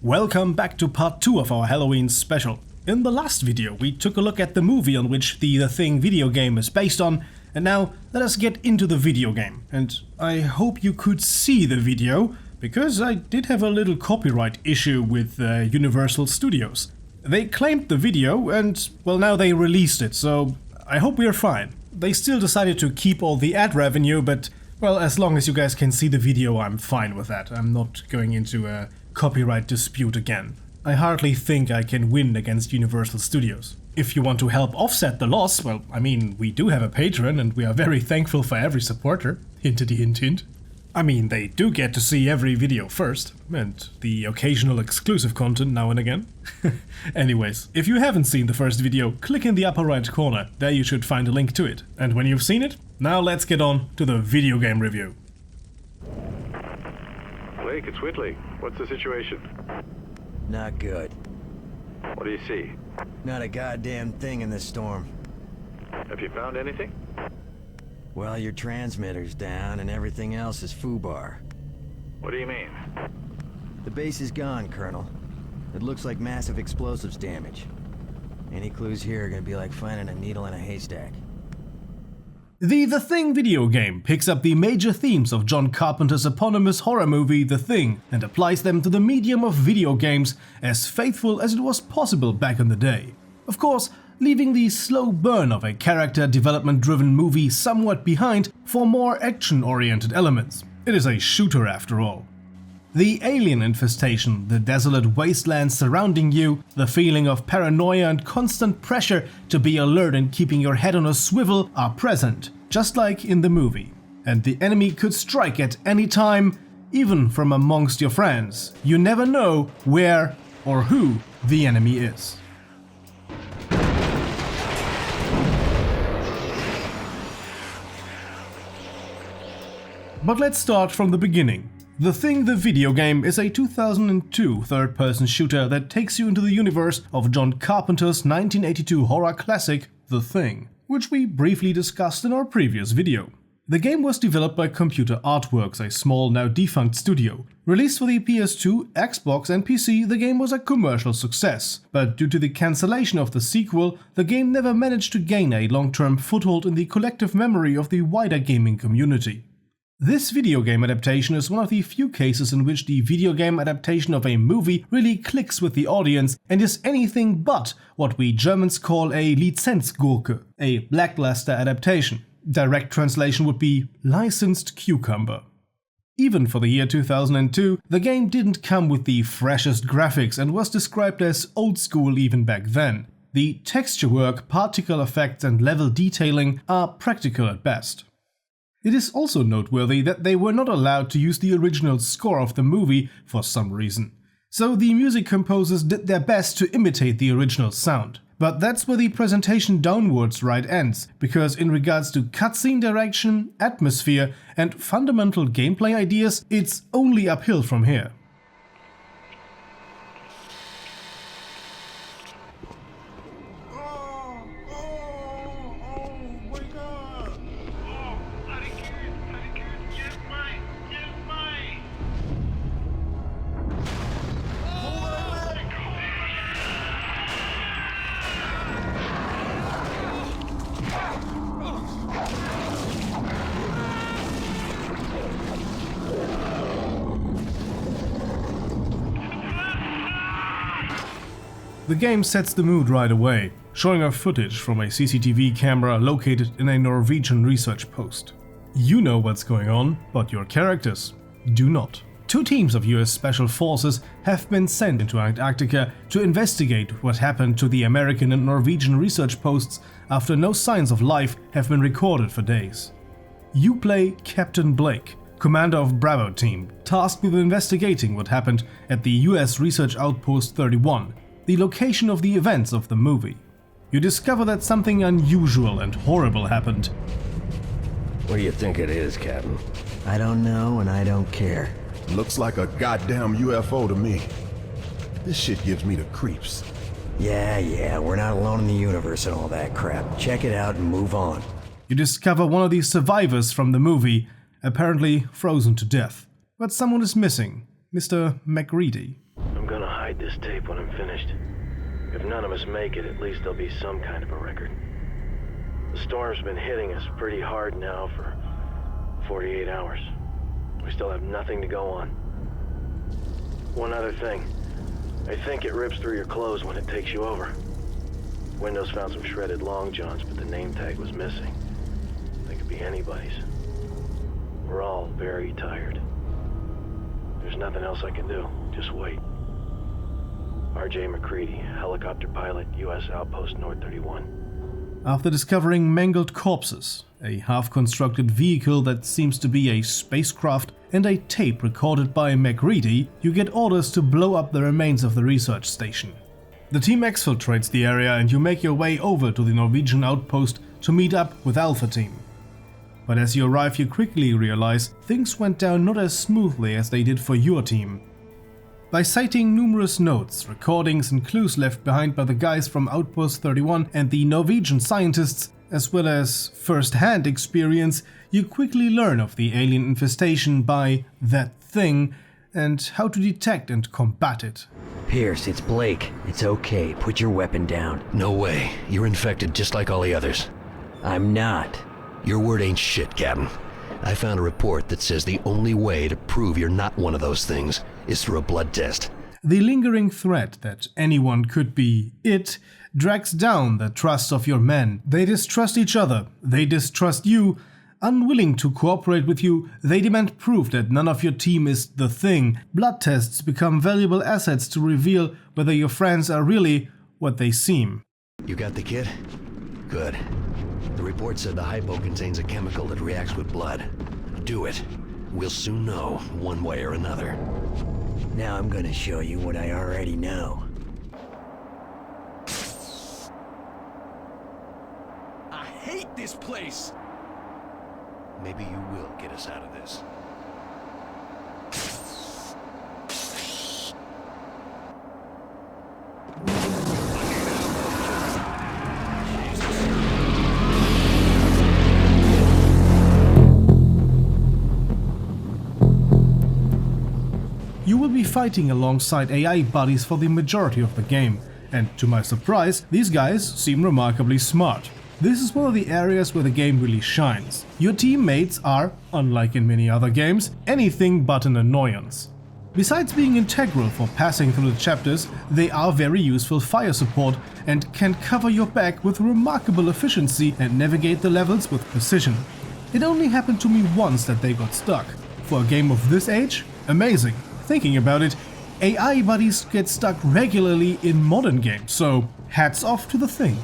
Welcome back to part 2 of our Halloween special. In the last video we took a look at the movie on which the Thing video game is based on, and now let us get into the video game. And I hope you could see the video, because I did have a little copyright issue with Universal Studios. They claimed the video and, well, now they released it, so I hope we're fine. They still decided to keep all the ad revenue, but, well, as long as you guys can see the video, I'm fine with that. I'm not going into a copyright dispute again. I hardly think I can win against Universal Studios. If you want to help offset the loss, well, I mean, we do have a Patreon and we are very thankful for every supporter. Hintity hint hint. I mean, they do get to see every video first, and the occasional exclusive content now and again. Anyways, if you haven't seen the first video, click in the upper right corner, there you should find a link to it. And when you've seen it, now let's get on to the video game review. Blake, it's Whitley. What's the situation? Not good. What do you see? Not a goddamn thing in this storm. Have you found anything? Well, your transmitter's down and everything else is foobar. What do you mean? The base is gone, Colonel. It looks like massive explosives damage. Any clues here are gonna be like finding a needle in a haystack. The Thing video game picks up the major themes of John Carpenter's eponymous horror movie The Thing and applies them to the medium of video games as faithful as it was possible back in the day. Of course, leaving the slow burn of a character development driven movie somewhat behind for more action-oriented elements. It is a shooter after all. The alien infestation, the desolate wastelands surrounding you, the feeling of paranoia and constant pressure to be alert and keeping your head on a swivel are present, just like in the movie. And the enemy could strike at any time, even from amongst your friends. You never know where or who the enemy is. But let's start from the beginning. The Thing, the video game, is a 2002 third-person shooter that takes you into the universe of John Carpenter's 1982 horror classic, The Thing, which we briefly discussed in our previous video. The game was developed by Computer Artworks, a small, now defunct studio. Released for the PS2, Xbox and PC, the game was a commercial success, but due to the cancellation of the sequel, the game never managed to gain a long-term foothold in the collective memory of the wider gaming community. This video game adaptation is one of the few cases in which the video game adaptation of a movie really clicks with the audience and is anything but what we Germans call a Lizenzgurke, a lackluster adaptation. Direct translation would be licensed cucumber. Even for the year 2002, the game didn't come with the freshest graphics and was described as old school even back then. The texture work, particle effects and level detailing are practical at best. It is also noteworthy that they were not allowed to use the original score of the movie for some reason. So the music composers did their best to imitate the original sound. But that's where the presentation downwards right ends, because in regards to cutscene direction, atmosphere and fundamental gameplay ideas, it's only uphill from here. The game sets the mood right away, showing us footage from a CCTV camera located in a Norwegian research post. You know what's going on, but your characters do not. Two teams of US Special Forces have been sent into Antarctica to investigate what happened to the American and Norwegian research posts after no signs of life have been recorded for days. You play Captain Blake, commander of Bravo Team, tasked with investigating what happened at the US Research Outpost 31, the location of the events of the movie. You discover that something unusual and horrible happened. What do you think it is, Captain? I don't know and I don't care. Looks like a goddamn UFO to me. This shit gives me the creeps. Yeah, we're not alone in the universe and all that crap. Check it out and move on. You discover one of the survivors from the movie, apparently frozen to death. But someone is missing, Mr. McReady. I'm gonna hide this tape when I'm finished. If none of us make it, at least there'll be some kind of a record. The storm's been hitting us pretty hard now for 48 hours. We still have nothing to go on. One other thing. I think it rips through your clothes when it takes you over. Windows found some shredded long johns, but the name tag was missing. They could be anybody's. We're all very tired. There's nothing else I can do. Just wait. R.J. McCready, helicopter pilot, U.S. Outpost North 31. After discovering mangled corpses, a half-constructed vehicle that seems to be a spacecraft, and a tape recorded by McCready, you get orders to blow up the remains of the research station. The team exfiltrates the area and you make your way over to the Norwegian outpost to meet up with Alpha Team. But as you arrive, you quickly realize things went down not as smoothly as they did for your team. By citing numerous notes, recordings and clues left behind by the guys from Outpost 31 and the Norwegian scientists, as well as first-hand experience, you quickly learn of the alien infestation by that thing and how to detect and combat it. Pierce, it's Blake. It's okay. Put your weapon down. No way. You're infected just like all the others. I'm not. Your word ain't shit, Captain. I found a report that says the only way to prove you're not one of those things is through a blood test. The lingering threat that anyone could be it drags down the trust of your men. They distrust each other, they distrust you. Unwilling to cooperate with you, they demand proof that none of your team is the thing. Blood tests become valuable assets to reveal whether your friends are really what they seem. You got the kit? Good. The report said the hypo contains a chemical that reacts with blood. Do it. We'll soon know, one way or another. Now I'm gonna show you what I already know. I hate this place! Maybe you will get us out of this. You will be fighting alongside AI buddies for the majority of the game, and to my surprise, these guys seem remarkably smart. This is one of the areas where the game really shines. Your teammates are, unlike in many other games, anything but an annoyance. Besides being integral for passing through the chapters, they are very useful fire support and can cover your back with remarkable efficiency and navigate the levels with precision. It only happened to me once that they got stuck. For a game of this age, amazing. Thinking about it, AI buddies get stuck regularly in modern games, so hats off to the thing.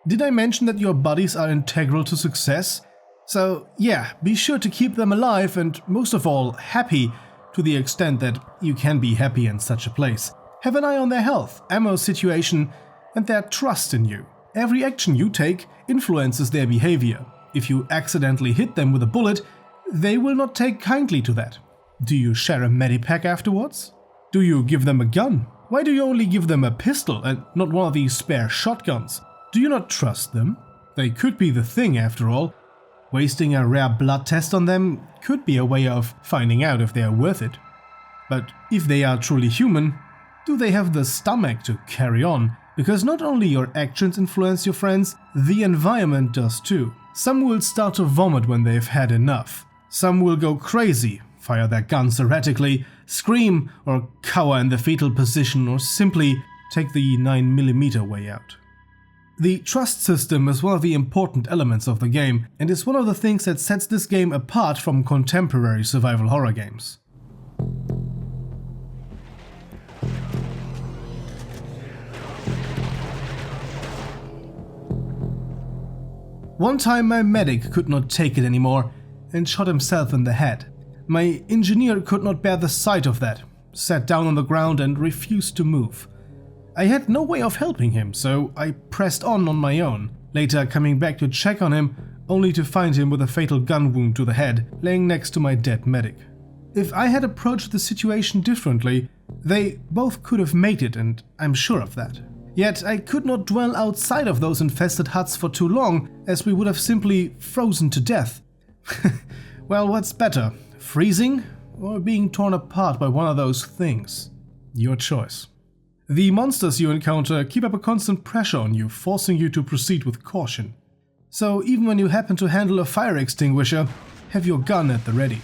Did I mention that your buddies are integral to success? So yeah, be sure to keep them alive and most of all, happy to the extent that you can be happy in such a place. Have an eye on their health, ammo situation and their trust in you. Every action you take influences their behavior. If you accidentally hit them with a bullet, they will not take kindly to that. Do you share a medipack afterwards? Do you give them a gun? Why do you only give them a pistol and not one of these spare shotguns? Do you not trust them? They could be the thing after all. Wasting a rare blood test on them could be a way of finding out if they are worth it. But if they are truly human, do they have the stomach to carry on? Because not only your actions influence your friends, the environment does too. Some will start to vomit when they've had enough. Some will go crazy, fire their guns erratically, scream or cower in the fetal position or simply take the 9mm way out. The trust system is one of the important elements of the game and is one of the things that sets this game apart from contemporary survival horror games. One time my medic could not take it anymore and shot himself in the head. My engineer could not bear the sight of that, sat down on the ground and refused to move. I had no way of helping him, so I pressed on my own, later coming back to check on him, only to find him with a fatal gun wound to the head, laying next to my dead medic. If I had approached the situation differently, they both could have made it, and I'm sure of that. Yet I could not dwell outside of those infested huts for too long, as we would have simply frozen to death. Well, what's better, freezing or being torn apart by one of those things. Your choice. The monsters you encounter keep up a constant pressure on you, forcing you to proceed with caution. So even when you happen to handle a fire extinguisher, have your gun at the ready.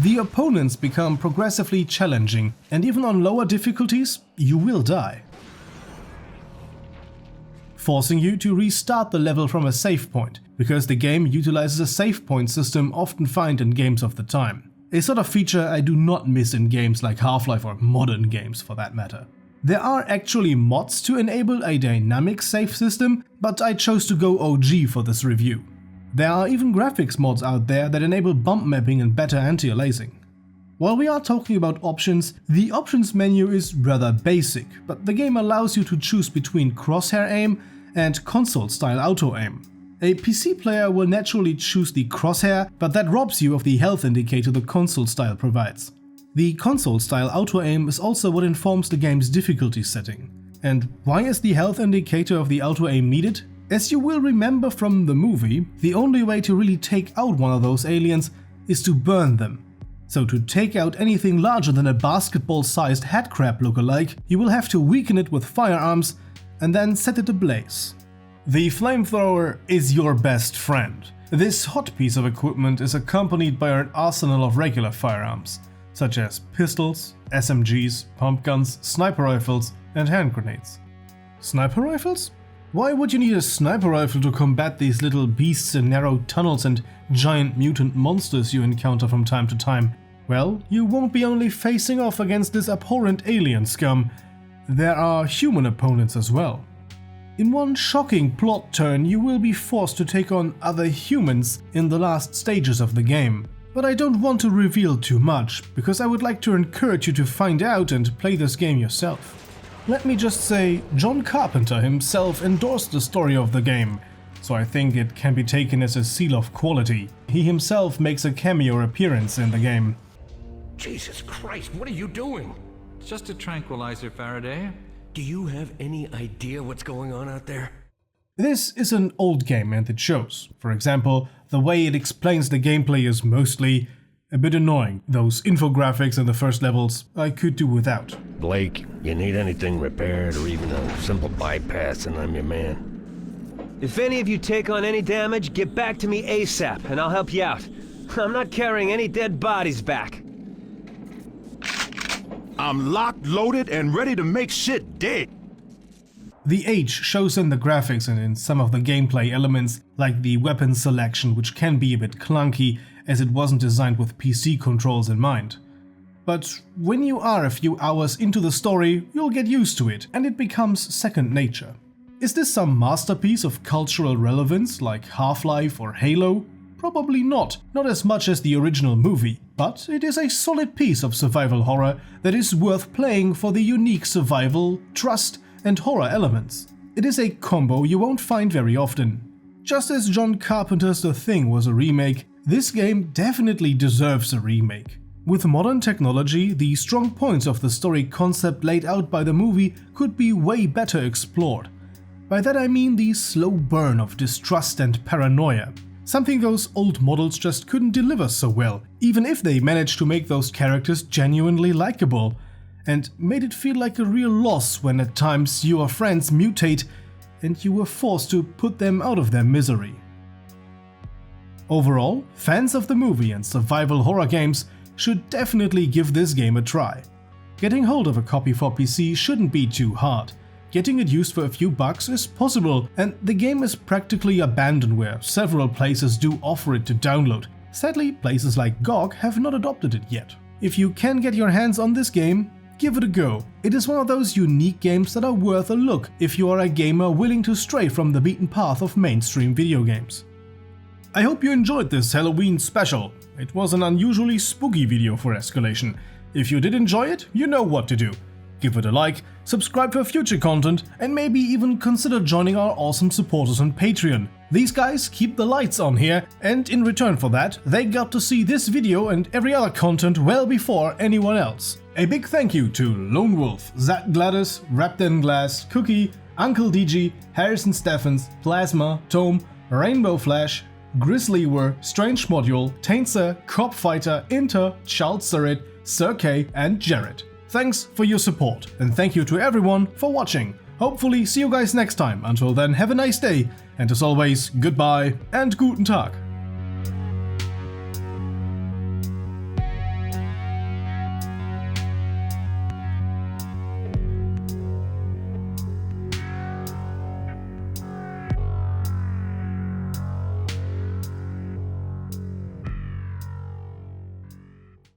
The opponents become progressively challenging, and even on lower difficulties, you will die, forcing you to restart the level from a save point, because the game utilizes a save point system often found in games of the time. A sort of feature I do not miss in games like Half-Life or modern games for that matter. There are actually mods to enable a dynamic save system, but I chose to go OG for this review. There are even graphics mods out there that enable bump mapping and better anti-aliasing. While we are talking about options, the options menu is rather basic, but the game allows you to choose between crosshair aim and console-style auto-aim. A PC player will naturally choose the crosshair, but that robs you of the health indicator the console style provides. The console style auto-aim is also what informs the game's difficulty setting. And why is the health indicator of the auto-aim needed? As you will remember from the movie, the only way to really take out one of those aliens is to burn them. So to take out anything larger than a basketball-sized headcrab lookalike, you will have to weaken it with firearms and then set it ablaze. The flamethrower is your best friend. This hot piece of equipment is accompanied by an arsenal of regular firearms, such as pistols, SMGs, pump guns, sniper rifles, and hand grenades. Sniper rifles? Why would you need a sniper rifle to combat these little beasts in narrow tunnels and giant mutant monsters you encounter from time to time? Well, you won't be only facing off against this abhorrent alien scum. There are human opponents as well. In one shocking plot turn, you will be forced to take on other humans in the last stages of the game. But I don't want to reveal too much, because I would like to encourage you to find out and play this game yourself. Let me just say, John Carpenter himself endorsed the story of the game, so I think it can be taken as a seal of quality. He himself makes a cameo appearance in the game. Jesus Christ, what are you doing? It's just a tranquilizer, Faraday. Do you have any idea what's going on out there? This is an old game and it shows. For example, the way it explains the gameplay is mostly a bit annoying. Those infographics in the first levels I could do without. Blake, you need anything repaired or even a simple bypass and I'm your man. If any of you take on any damage, get back to me ASAP and I'll help you out. I'm not carrying any dead bodies back. I'm locked, loaded, and ready to make shit dead. The age shows in the graphics and in some of the gameplay elements, like the weapon selection, which can be a bit clunky as it wasn't designed with PC controls in mind. But when you are a few hours into the story, you'll get used to it and it becomes second nature. Is this some masterpiece of cultural relevance like Half-Life or Halo? Probably not as much as the original movie, but it is a solid piece of survival horror that is worth playing for the unique survival, trust, and horror elements. It is a combo you won't find very often. Just as John Carpenter's The Thing was a remake, this game definitely deserves a remake. With modern technology, the strong points of the story concept laid out by the movie could be way better explored. By that I mean the slow burn of distrust and paranoia. Something those old models just couldn't deliver so well, even if they managed to make those characters genuinely likable, and made it feel like a real loss when at times your friends mutate and you were forced to put them out of their misery. Overall, fans of the movie and survival horror games should definitely give this game a try. Getting hold of a copy for PC shouldn't be too hard. Getting it used for a few bucks is possible, and the game is practically abandonware. Several places do offer it to download. Sadly, places like GOG have not adopted it yet. If you can get your hands on this game, give it a go. It is one of those unique games that are worth a look if you are a gamer willing to stray from the beaten path of mainstream video games. I hope you enjoyed this Halloween special. It was an unusually spooky video for ESCalation. If you did enjoy it, you know what to do. Give it a like, subscribe for future content, and maybe even consider joining our awesome supporters on Patreon. These guys keep the lights on here, and in return for that, they got to see this video and every other content well before anyone else. A big thank you to Lone Wolf, Zach Gladys, Wrapped in Glass, Cookie, Uncle DG, Harrison Steffens, Plasma, Tome, Rainbow Flash, Grizzlywer, Strange Module, Tainzer, Cop Fighter, Inter, Charles Surrit, Sir K, and Jared. Thanks for your support, and thank you to everyone for watching. Hopefully see you guys next time. Until then, have a nice day, and as always, goodbye and guten Tag.